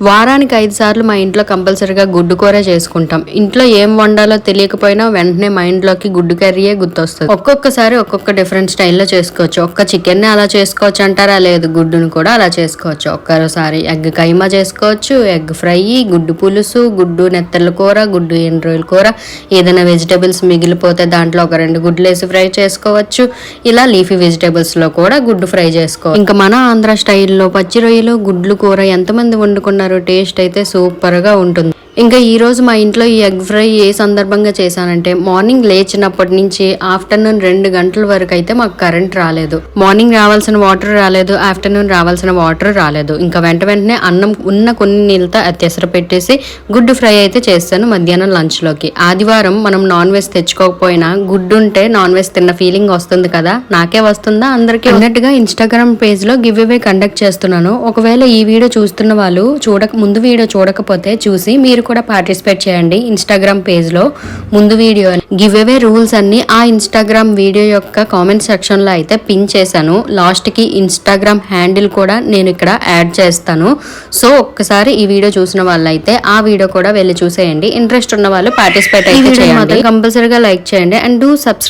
వారానికి 5 సార్లు మా ఇంట్లో కంపల్సరీగా గుడ్డు కూర చేసుకుంటాం. ఇంట్లో ఏం వండాలో తెలియకపోయినా వెంటనే మైండ్లోకి గుడ్డు కర్రీయే గుర్తొస్తుంది. ఒక్కొక్కసారి ఒక్కొక్క డిఫరెంట్ స్టైల్లో చేసుకోవచ్చు. ఒక్క చికెన్ని అలా చేసుకోవచ్చు అంటారా, లేదు గుడ్డును కూడా అలా చేసుకోవచ్చు. ఒక్కసారి ఎగ్ కైమా చేసుకోవచ్చు, ఎగ్ ఫ్రై, గుడ్డు పులుసు, గుడ్డు నెత్తళ్ళ కూర, గుడ్డు ఎండ్రోయిల్ కూర, ఏదైనా వెజిటేబుల్స్ మిగిలిపోతే దాంట్లో ఒక 2 గుడ్లు వేసి ఫ్రై చేసుకోవచ్చు. ఇలా లీఫీ వెజిటేబుల్స్లో కూడా గుడ్డు ఫ్రై చేసుకోవచ్చు. ఇంకా మన ఆంధ్ర స్టైల్లో పచ్చి రొయ్యలు గుడ్లు కూర ఎంతమంది వండుకున్నారు, టేస్ట్ అయితే సూపర్ గా ఉంటుంది. ఇంకా ఈ రోజు మా ఇంట్లో ఈ ఎగ్ ఫ్రై ఏ సందర్భంగా చేశానంటే, మార్నింగ్ లేచినప్పటి నుంచి ఆఫ్టర్నూన్ 2 గంటల వరకు అయితే మాకు కరెంట్ రాలేదు. మార్నింగ్ రావాల్సిన వాటర్ రాలేదు, ఆఫ్టర్నూన్ రావాల్సిన వాటర్ రాలేదు. ఇంకా వెంటనే అన్నం ఉన్న కొన్ని నీళ్ళతో ఎసరు పెట్టేసి గుడ్డు ఫ్రై అయితే చేస్తాను మధ్యాహ్నం లంచ్ లోకి. ఆదివారం మనం నాన్ వెజ్ తెచ్చుకోకపోయినా గుడ్డు ఉంటే నాన్ వెజ్ తిన్న ఫీలింగ్ వస్తుంది కదా, నాకే వస్తుందా అందరికీ అన్నట్టుగా ఇన్స్టాగ్రామ్ పేజ్ లో గివ్ అవే కండక్ట్ చేస్తున్నాను. ఒకవేళ ఈ వీడియో చూస్తున్న వాళ్ళు ముందు వీడియో చూడకపోతే చూసి మీరు కూడా పార్టిసిపేట్ చేయండి. ఇన్స్టాగ్రామ్ పేజ్ లో ముందు వీడియో గివ్ అవే రూల్స్ అన్ని ఆ ఇన్స్టాగ్రామ్ వీడియో యొక్క కామెంట్ సెక్షన్ లో అయితే పిన్ చేశాను. లాస్ట్ కి ఇన్స్టాగ్రామ్ హ్యాండిల్ కూడా నేను ఇక్కడ యాడ్ చేస్తాను. సో ఒక్కసారి ఈ వీడియో చూసిన వాళ్ళైతే ఆ వీడియో కూడా వెళ్ళి చూసేయండి. ఇంట్రెస్ట్ ఉన్న వాళ్ళు పార్టిసిపేట్ అయితే చేయండి. కంపల్సరీగా లైక్ చేయండి అండ్ డూ సబ్స్క్రైబ్.